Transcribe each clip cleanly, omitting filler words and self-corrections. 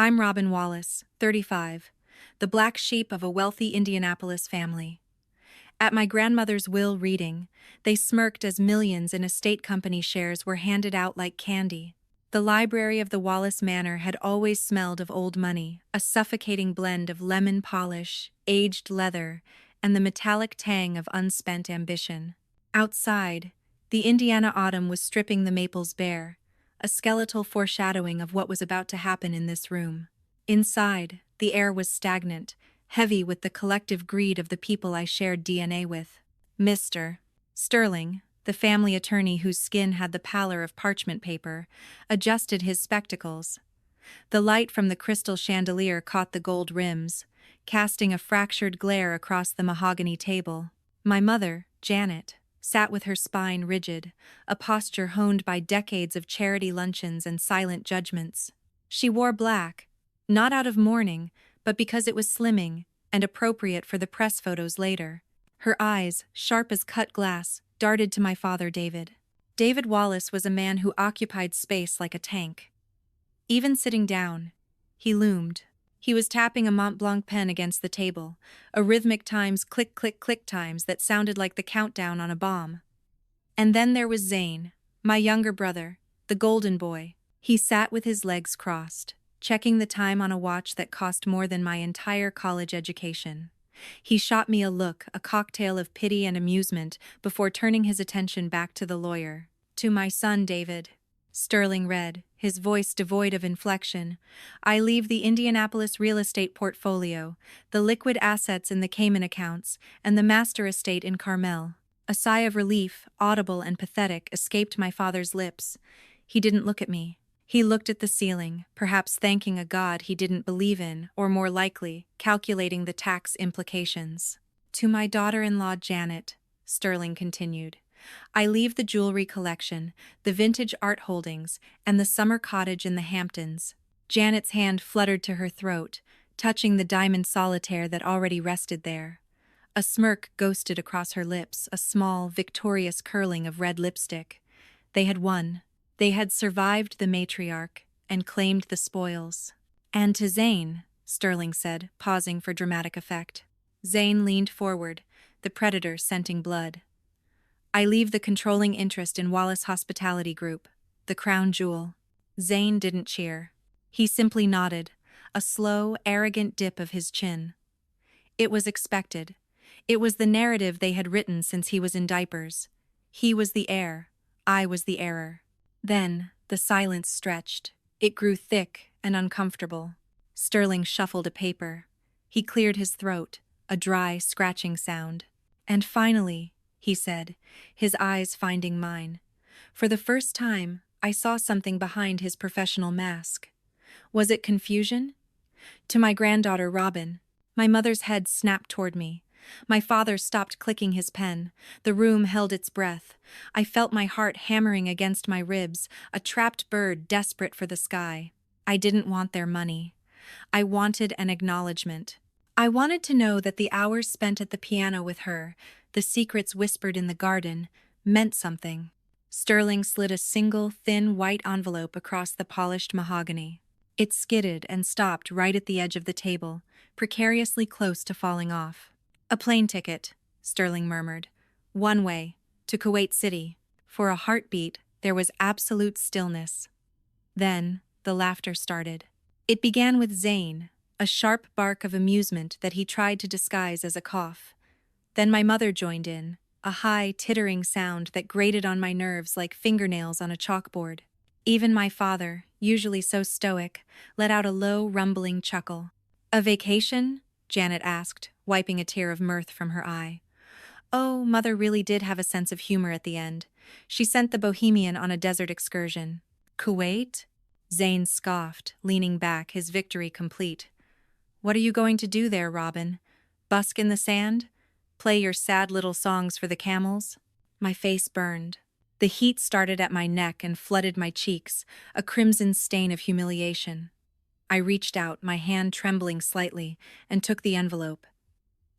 I'm Robyn Wallace, 35, the black sheep of a wealthy Indianapolis family. At my grandmother's will reading, they smirked as millions in estate company shares were handed out like candy. The library of the Wallace Manor had always smelled of old money, a suffocating blend of lemon polish, aged leather, and the metallic tang of unspent ambition. Outside, the Indiana autumn was stripping the maples bare, a skeletal foreshadowing of what was about to happen in this room. Inside, the air was stagnant, heavy with the collective greed of the people I shared DNA with. Mr. Sterling, the family attorney whose skin had the pallor of parchment paper, adjusted his spectacles. The light from the crystal chandelier caught the gold rims, casting a fractured glare across the mahogany table. My mother, Janet, sat with her spine rigid, a posture honed by decades of charity luncheons and silent judgments. She wore black, not out of mourning, but because it was slimming and appropriate for the press photos later. Her eyes, sharp as cut glass, darted to my father, David. David Wallace was a man who occupied space like a tank. Even sitting down, he loomed. He was tapping a Mont Blanc pen against the table, a rhythmic times click-click-click times that sounded like the countdown on a bomb. And then there was Zane, my younger brother, the golden boy. He sat with his legs crossed, checking the time on a watch that cost more than my entire college education. He shot me a look, a cocktail of pity and amusement, before turning his attention back to the lawyer. "To my son, David," Sterling read, his voice devoid of inflection, "I leave the Indianapolis real estate portfolio, the liquid assets in the Cayman accounts, and the master estate in Carmel." A sigh of relief, audible and pathetic, escaped my father's lips. He didn't look at me. He looked at the ceiling, perhaps thanking a god he didn't believe in, or more likely, calculating the tax implications. "To my daughter-in-law Janet," Sterling continued, "I leave the jewelry collection, the vintage art holdings, and the summer cottage in the Hamptons." Janet's hand fluttered to her throat, touching the diamond solitaire that already rested there. A smirk ghosted across her lips, a small, victorious curling of red lipstick. They had won. They had survived the matriarch and claimed the spoils. "And to Zane," Sterling said, pausing for dramatic effect. Zane leaned forward, the predator scenting blood. "I leave the controlling interest in Wallace Hospitality Group, the crown jewel." Zane didn't cheer. He simply nodded, a slow, arrogant dip of his chin. It was expected. It was the narrative they had written since he was in diapers. He was the heir. I was the error. Then, the silence stretched. It grew thick and uncomfortable. Sterling shuffled a paper. He cleared his throat, a dry, scratching sound. "And finally," he said, his eyes finding mine. For the first time, I saw something behind his professional mask. Was it confusion? "To my granddaughter, Robyn." My mother's head snapped toward me. My father stopped clicking his pen. The room held its breath. I felt my heart hammering against my ribs, a trapped bird desperate for the sky. I didn't want their money. I wanted an acknowledgement. I wanted to know that the hours spent at the piano with her, the secrets whispered in the garden, meant something. Sterling slid a single, thin, white envelope across the polished mahogany. It skidded and stopped right at the edge of the table, precariously close to falling off. "A plane ticket," Sterling murmured. "One way, to Kuwait City." For a heartbeat, there was absolute stillness. Then, the laughter started. It began with Zane, a sharp bark of amusement that he tried to disguise as a cough. Then my mother joined in, a high, tittering sound that grated on my nerves like fingernails on a chalkboard. Even my father, usually so stoic, let out a low, rumbling chuckle. "A vacation?" Janet asked, wiping a tear of mirth from her eye. Oh, Mother really did have a sense of humor at the end. She sent the bohemian on a desert excursion. "Kuwait?" Zane scoffed, leaning back, his victory complete. "What are you going to do there, Robyn? Busk in the sand? Play your sad little songs for the camels?" My face burned. The heat started at my neck and flooded my cheeks, a crimson stain of humiliation. I reached out, my hand trembling slightly, and took the envelope.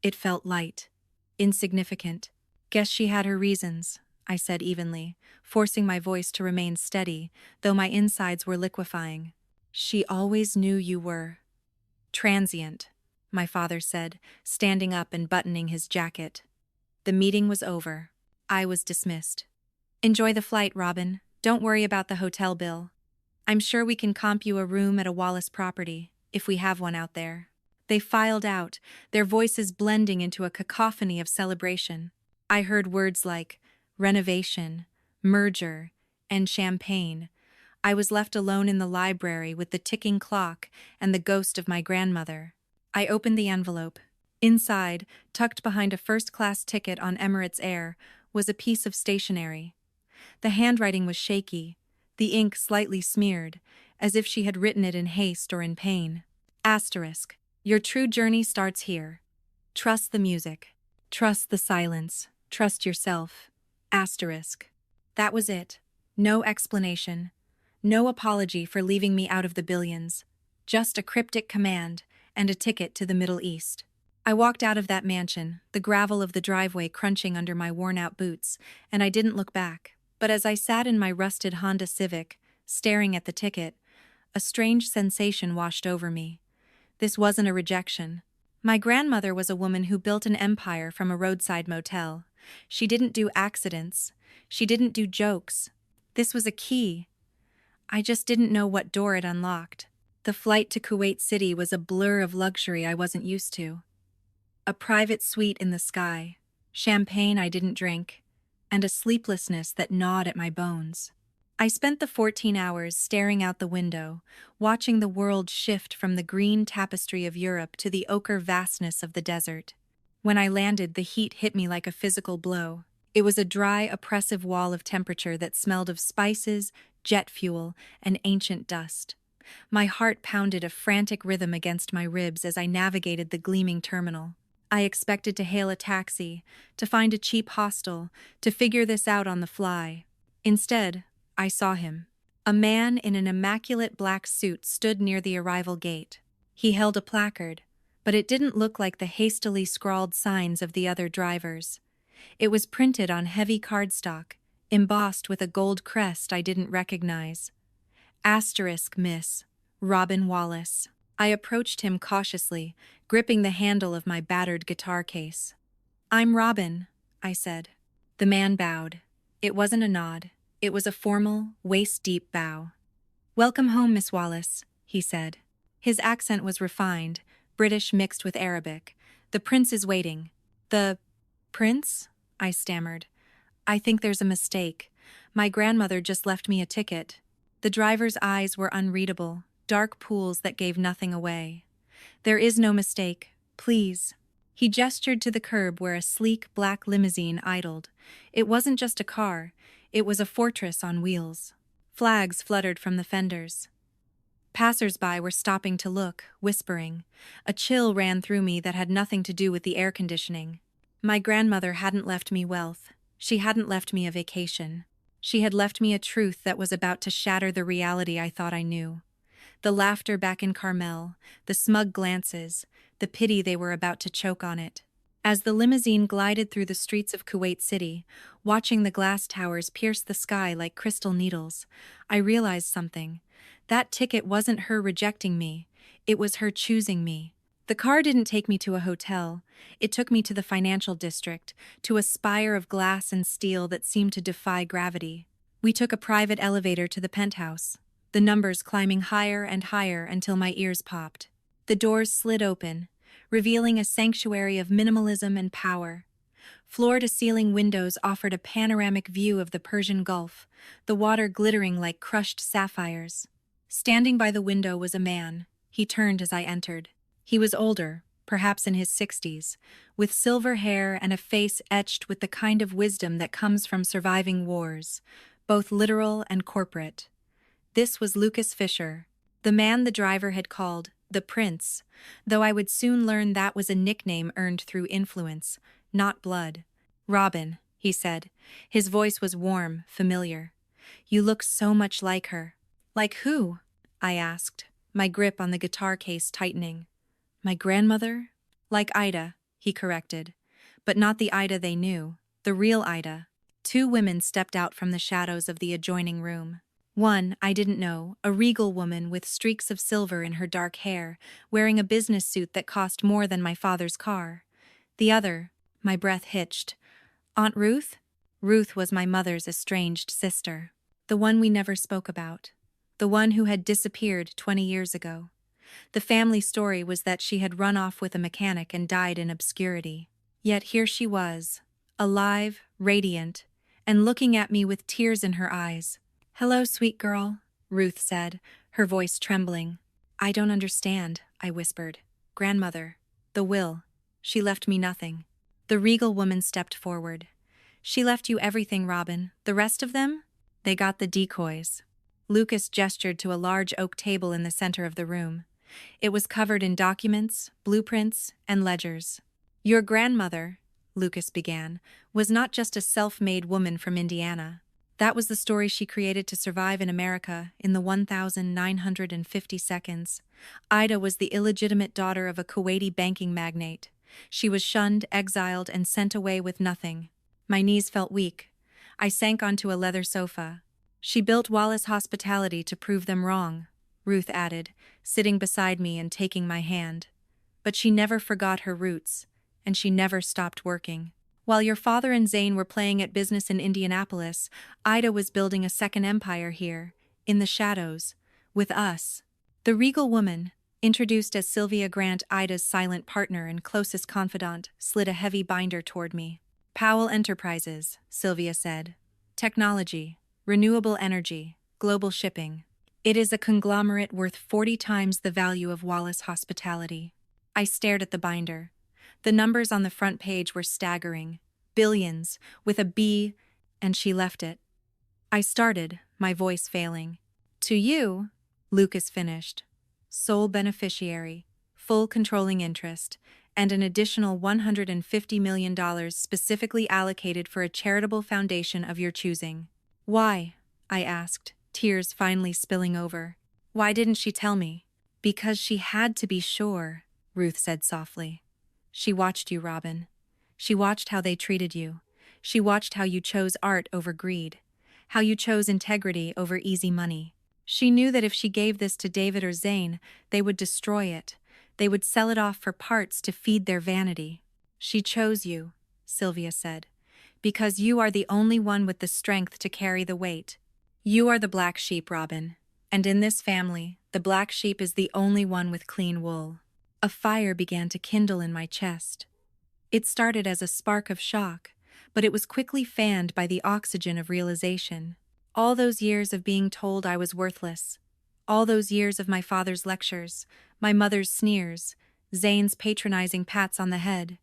It felt light, insignificant. "Guess she had her reasons," I said evenly, forcing my voice to remain steady, though my insides were liquefying. She always knew you were transient, my father said, standing up and buttoning his jacket. The meeting was over. I was dismissed. Enjoy the flight, Robyn. Don't worry about the hotel bill. I'm sure we can comp you a room at a Wallace property, if we have one out there. They filed out, their voices blending into a cacophony of celebration. I heard words like renovation, merger, and champagne. I was left alone in the library with the ticking clock and the ghost of my grandmother. I opened the envelope. Inside, tucked behind a first-class ticket on Emirates Air, was a piece of stationery. The handwriting was shaky, the ink slightly smeared, as if she had written it in haste or in pain. Asterisk. Your true journey starts here. Trust the music. Trust the silence. Trust yourself. Asterisk. That was it. No explanation. No apology for leaving me out of the billions. Just a cryptic command and a ticket to the Middle East. I walked out of that mansion, the gravel of the driveway crunching under my worn-out boots, and I didn't look back. But as I sat in my rusted Honda Civic, staring at the ticket, a strange sensation washed over me. This wasn't a rejection. My grandmother was a woman who built an empire from a roadside motel. She didn't do accidents. She didn't do jokes. This was a key. I just didn't know what door it unlocked. The flight to Kuwait City was a blur of luxury I wasn't used to. A private suite in the sky, champagne I didn't drink, and a sleeplessness that gnawed at my bones. I spent the 14 hours staring out the window, watching the world shift from the green tapestry of Europe to the ochre vastness of the desert. When I landed, the heat hit me like a physical blow. It was a dry, oppressive wall of temperature that smelled of spices, jet fuel, and ancient dust. My heart pounded a frantic rhythm against my ribs as I navigated the gleaming terminal. I expected to hail a taxi, to find a cheap hostel, to figure this out on the fly. Instead, I saw him. A man in an immaculate black suit stood near the arrival gate. He held a placard, but it didn't look like the hastily scrawled signs of the other drivers. It was printed on heavy cardstock, embossed with a gold crest I didn't recognize. Asterisk, Miss Robyn Wallace. I approached him cautiously, gripping the handle of my battered guitar case. I'm Robyn, I said. The man bowed. It wasn't a nod. It was a formal, waist-deep bow. Welcome home, Miss Wallace, he said. His accent was refined, British mixed with Arabic. The prince is waiting. The prince? I stammered. I think there's a mistake. My grandmother just left me a ticket. The driver's eyes were unreadable, dark pools that gave nothing away. There is no mistake. Please. He gestured to the curb where a sleek black limousine idled. It wasn't just a car. It was a fortress on wheels. Flags fluttered from the fenders. Passers-by were stopping to look, whispering. A chill ran through me that had nothing to do with the air conditioning. My grandmother hadn't left me wealth. She hadn't left me a vacation. She had left me a truth that was about to shatter the reality I thought I knew. The laughter back in Carmel, the smug glances, the pity they were about to choke on it. As the limousine glided through the streets of Kuwait City, watching the glass towers pierce the sky like crystal needles, I realized something. That ticket wasn't her rejecting me. It was her choosing me. The car didn't take me to a hotel. It took me to the financial district, to a spire of glass and steel that seemed to defy gravity. We took a private elevator to the penthouse, the numbers climbing higher and higher until my ears popped. The doors slid open, revealing a sanctuary of minimalism and power. Floor-to-ceiling windows offered a panoramic view of the Persian Gulf, the water glittering like crushed sapphires. Standing by the window was a man. He turned as I entered. He was older, perhaps in his 60s, with silver hair and a face etched with the kind of wisdom that comes from surviving wars, both literal and corporate. This was Lucas Fisher, the man the driver had called the Prince, though I would soon learn that was a nickname earned through influence, not blood. Robyn, he said. His voice was warm, familiar. You look so much like her. Like who? I asked, my grip on the guitar case tightening. My grandmother? Like Ida, he corrected. But not the Ida they knew, the real Ida. Two women stepped out from the shadows of the adjoining room. One, I didn't know, a regal woman with streaks of silver in her dark hair, wearing a business suit that cost more than my father's car. The other, my breath hitched. Aunt Ruth? Ruth was my mother's estranged sister. The one we never spoke about. The one who had disappeared 20 years ago. The family story was that she had run off with a mechanic and died in obscurity. Yet here she was, alive, radiant, and looking at me with tears in her eyes. "Hello, sweet girl," Ruth said, her voice trembling. "I don't understand," I whispered. "Grandmother, the will. She left me nothing." The regal woman stepped forward. "She left you everything, Robyn. The rest of them? They got the decoys." Lucas gestured to a large oak table in the center of the room. It was covered in documents, blueprints, and ledgers. "Your grandmother," Lucas began, "was not just a self-made woman from Indiana. That was the story she created to survive in America in the 1950 seconds. Ida was the illegitimate daughter of a Kuwaiti banking magnate. She was shunned, exiled, and sent away with nothing. My knees felt weak. I sank onto a leather sofa. She built Wallace Hospitality to prove them wrong," Ruth added, sitting beside me and taking my hand. "But she never forgot her roots, and she never stopped working. While your father and Zane were playing at business in Indianapolis, Ida was building a second empire here, in the shadows, with us." The regal woman, introduced as Sylvia Grant, Ida's silent partner and closest confidant, slid a heavy binder toward me. "Powell Enterprises," Sylvia said. "Technology, renewable energy, global shipping. It is a conglomerate worth 40 times the value of Wallace Hospitality." I stared at the binder. The numbers on the front page were staggering. Billions, with a B, and she left it. I started, my voice failing. "To you," Lucas finished. "Sole beneficiary, full controlling interest, and an additional $150 million specifically allocated for a charitable foundation of your choosing." "Why?" I asked, tears finally spilling over. "Why didn't she tell me?" "Because she had to be sure," Ruth said softly. "She watched you, Robyn. She watched how they treated you. She watched how you chose art over greed, how you chose integrity over easy money. She knew that if she gave this to David or Zane, they would destroy it. They would sell it off for parts to feed their vanity. She chose you," Sylvia said, "because you are the only one with the strength to carry the weight. You are the black sheep, Robyn, and in this family, the black sheep is the only one with clean wool." A fire began to kindle in my chest. It started as a spark of shock, but it was quickly fanned by the oxygen of realization. All those years of being told I was worthless. All those years of my father's lectures, my mother's sneers, Zane's patronizing pats on the head.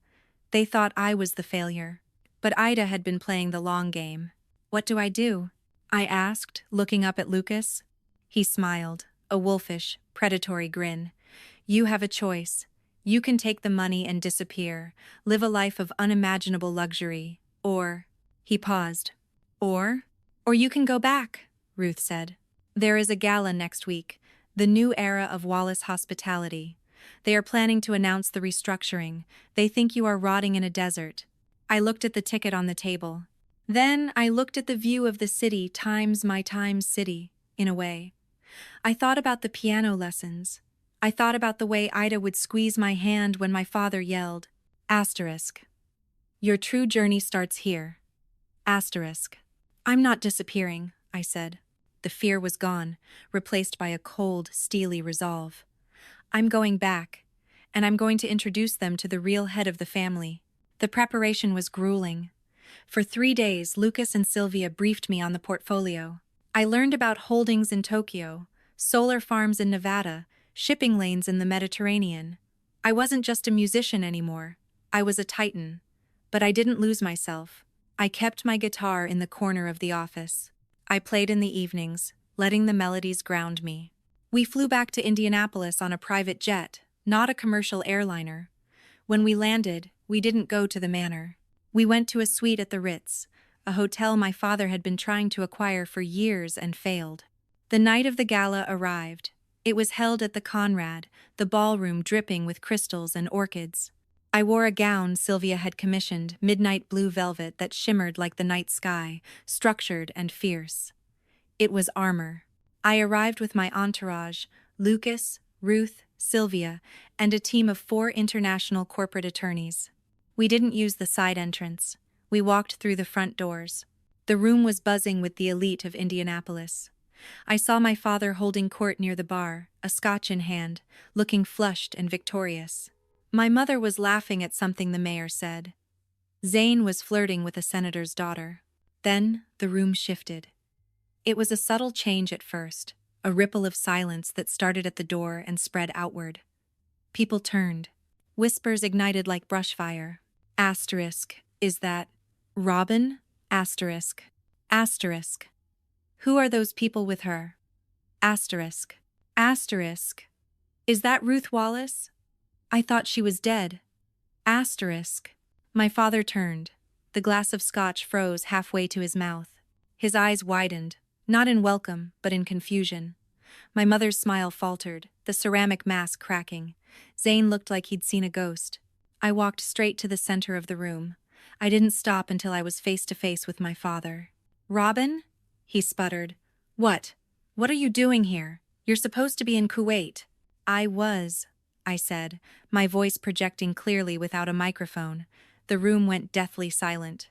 They thought I was the failure. But Ida had been playing the long game. "What do I do?" I asked, looking up at Lucas. He smiled, a wolfish, predatory grin. "You have a choice. You can take the money and disappear, live a life of unimaginable luxury, or—" He paused. Or you can go back," Ruth said. "There is a gala next week, the new era of Wallace Hospitality. They are planning to announce the restructuring. They think you are rotting in a desert." I looked at the ticket on the table. Then I looked at the view of the city times my times city, in a way. I thought about the piano lessons. I thought about the way Ida would squeeze my hand when my father yelled, "Asterisk. Your true journey starts here. Asterisk." "I'm not disappearing," I said. The fear was gone, replaced by a cold, steely resolve. "I'm going back, and I'm going to introduce them to the real head of the family." The preparation was grueling. For 3 days, Lucas and Sylvia briefed me on the portfolio. I learned about holdings in Tokyo, solar farms in Nevada, shipping lanes in the Mediterranean. I wasn't just a musician anymore. I was a titan. But I didn't lose myself. I kept my guitar in the corner of the office. I played in the evenings, letting the melodies ground me. We flew back to Indianapolis on a private jet, not a commercial airliner. When we landed, we didn't go to the manor. We went to a suite at the Ritz, a hotel my father had been trying to acquire for years and failed. The night of the gala arrived. It was held at the Conrad, the ballroom dripping with crystals and orchids. I wore a gown Sylvia had commissioned, midnight blue velvet that shimmered like the night sky, structured and fierce. It was armor. I arrived with my entourage, Lucas, Ruth, Sylvia, and a team of 4 international corporate attorneys. We didn't use the side entrance. We walked through the front doors. The room was buzzing with the elite of Indianapolis. I saw my father holding court near the bar, a scotch in hand, looking flushed and victorious. My mother was laughing at something the mayor said. Zane was flirting with a senator's daughter. Then the room shifted. It was a subtle change at first, a ripple of silence that started at the door and spread outward. People turned. Whispers ignited like brush fire. Asterisk, is that Robyn? Asterisk. Asterisk. Who are those people with her? Asterisk. Asterisk. Is that Ruth Wallace? I thought she was dead. Asterisk. My father turned. The glass of scotch froze halfway to his mouth. His eyes widened, not in welcome, but in confusion. My mother's smile faltered, the ceramic mask cracking. Zane looked like he'd seen a ghost. I walked straight to the center of the room. I didn't stop until I was face to face with my father. Robyn? He sputtered. What? What are you doing here? You're supposed to be in Kuwait. I was, I said, my voice projecting clearly without a microphone. The room went deathly silent.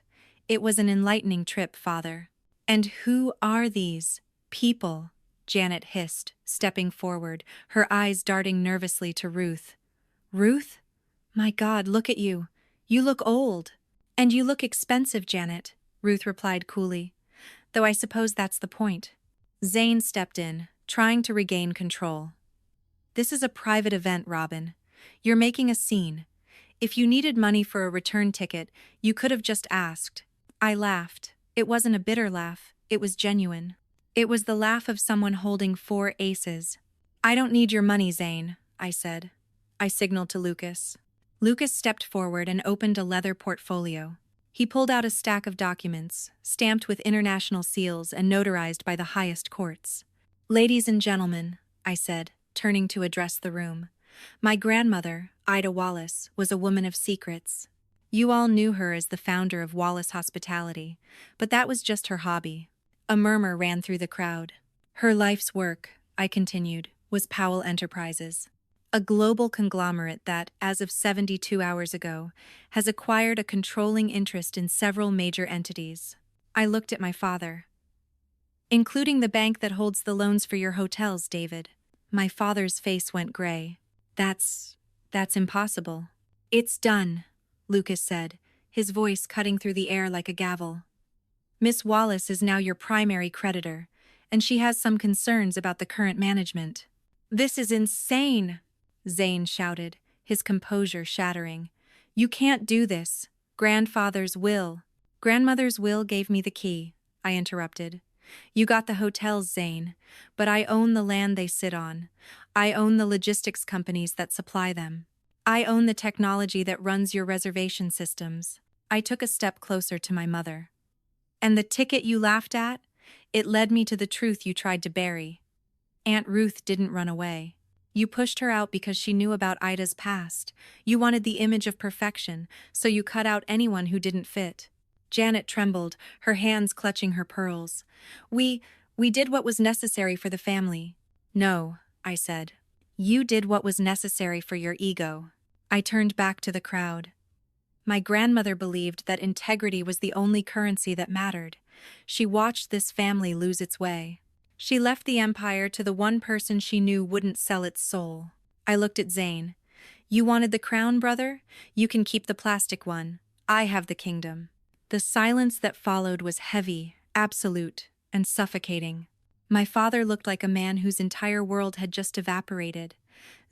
It was an enlightening trip, Father. And who are these people? Janet hissed, stepping forward, her eyes darting nervously to Ruth. Ruth? My God, look at you. You look old. And you look expensive, Janet, Ruth replied coolly. Though I suppose that's the point. Zane stepped in, trying to regain control. This is a private event, Robyn. You're making a scene. If you needed money for a return ticket, you could have just asked. I laughed. It wasn't a bitter laugh. It was genuine. It was the laugh of someone holding 4 aces. I don't need your money, Zane, I said. I signaled to Lucas. Lucas stepped forward and opened a leather portfolio. He pulled out a stack of documents, stamped with international seals and notarized by the highest courts. Ladies and gentlemen, I said, turning to address the room. My grandmother, Ida Wallace, was a woman of secrets. You all knew her as the founder of Wallace Hospitality, but that was just her hobby. A murmur ran through the crowd. Her life's work, I continued, was Powell Enterprises, a global conglomerate that, as of 72 hours ago, has acquired a controlling interest in several major entities. I looked at my father. Including the bank that holds the loans for your hotels, David. My father's face went gray. That's impossible. It's done, Lucas said, his voice cutting through the air like a gavel. Miss Wallace is now your primary creditor, and she has some concerns about the current management. This is insane, Zane shouted, his composure shattering. You can't do this. Grandmother's will gave me the key, I interrupted. You got the hotels, Zane, but I own the land they sit on. I own the logistics companies that supply them. I own the technology that runs your reservation systems. I took a step closer to my mother. And the ticket you laughed at? It led me to the truth you tried to bury. Aunt Ruth didn't run away. You pushed her out because she knew about Ida's past. You wanted the image of perfection, so you cut out anyone who didn't fit. Janet trembled, her hands clutching her pearls. We did what was necessary for the family. No, I said. You did what was necessary for your ego. I turned back to the crowd. My grandmother believed that integrity was the only currency that mattered. She watched this family lose its way. She left the empire to the one person she knew wouldn't sell its soul. I looked at Zane. You wanted the crown, brother? You can keep the plastic one. I have the kingdom. The silence that followed was heavy, absolute, and suffocating. My father looked like a man whose entire world had just evaporated.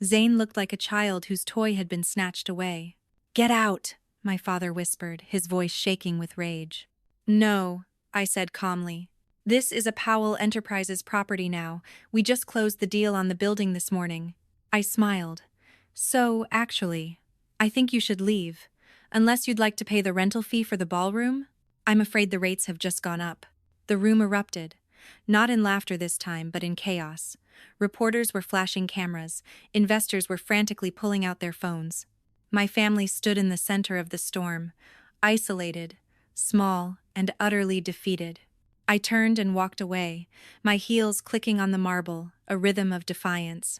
Zane looked like a child whose toy had been snatched away. Get out, my father whispered, his voice shaking with rage. No, I said calmly. This is a Powell Enterprises property now. We just closed the deal on the building this morning. I smiled. So, actually, I think you should leave. Unless you'd like to pay the rental fee for the ballroom? I'm afraid the rates have just gone up. The room erupted. Not in laughter this time, but in chaos. Reporters were flashing cameras. Investors were frantically pulling out their phones. My family stood in the center of the storm, isolated, small, and utterly defeated. I turned and walked away, my heels clicking on the marble, a rhythm of defiance.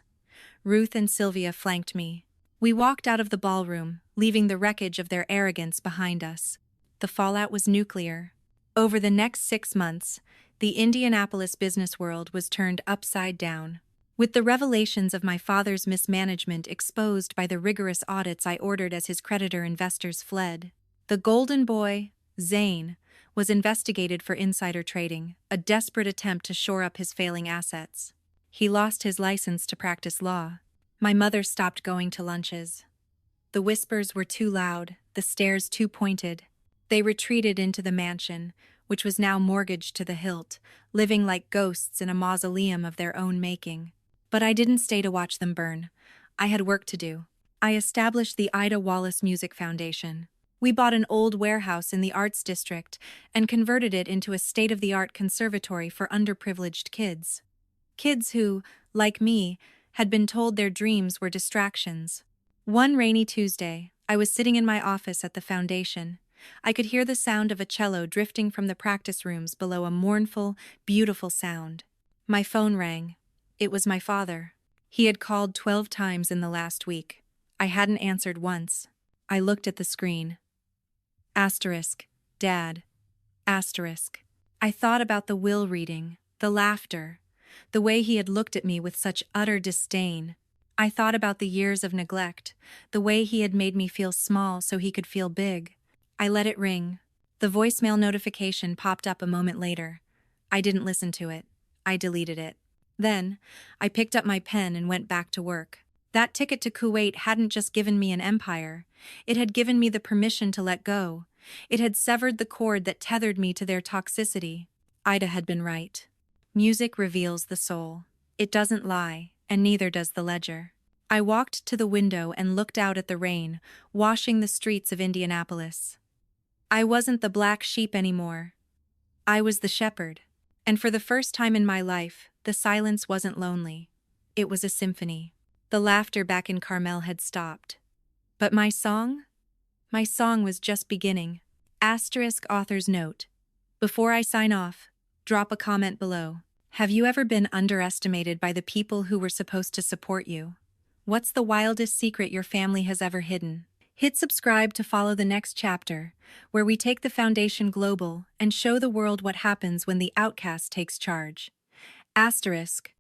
Ruth and Sylvia flanked me. We walked out of the ballroom, leaving the wreckage of their arrogance behind us. The fallout was nuclear. Over the next 6 months, the Indianapolis business world was turned upside down. With the revelations of my father's mismanagement exposed by the rigorous audits I ordered as his creditor investors fled, the golden boy, Zane, was investigated for insider trading, a desperate attempt to shore up his failing assets. He lost his license to practice law. My mother stopped going to lunches. The whispers were too loud, the stares too pointed. They retreated into the mansion, which was now mortgaged to the hilt, living like ghosts in a mausoleum of their own making. But I didn't stay to watch them burn. I had work to do. I established the Ida Wallace Music Foundation. We bought an old warehouse in the Arts District and converted it into a state-of-the-art conservatory for underprivileged kids. Kids who, like me, had been told their dreams were distractions. One rainy Tuesday, I was sitting in my office at the foundation. I could hear the sound of a cello drifting from the practice rooms below, a mournful, beautiful sound. My phone rang. It was my father. He had called 12 times in the last week. I hadn't answered once. I looked at the screen. Asterisk, Dad. Asterisk. I thought about the will reading, the laughter, the way he had looked at me with such utter disdain. I thought about the years of neglect, the way he had made me feel small so he could feel big. I let it ring. The voicemail notification popped up a moment later. I didn't listen to it. I deleted it. Then, I picked up my pen and went back to work. That ticket to Kuwait hadn't just given me an empire. It had given me the permission to let go. It had severed the cord that tethered me to their toxicity. Ida had been right. Music reveals the soul. It doesn't lie, and neither does the ledger. I walked to the window and looked out at the rain, washing the streets of Indianapolis. I wasn't the black sheep anymore. I was the shepherd. And for the first time in my life, the silence wasn't lonely. It was a symphony. The laughter back in Carmel had stopped. But my song? My song was just beginning. Asterisk author's note. Before I sign off, drop a comment below. Have you ever been underestimated by the people who were supposed to support you? What's the wildest secret your family has ever hidden? Hit subscribe to follow the next chapter, where we take the foundation global and show the world what happens when the outcast takes charge. Asterisk.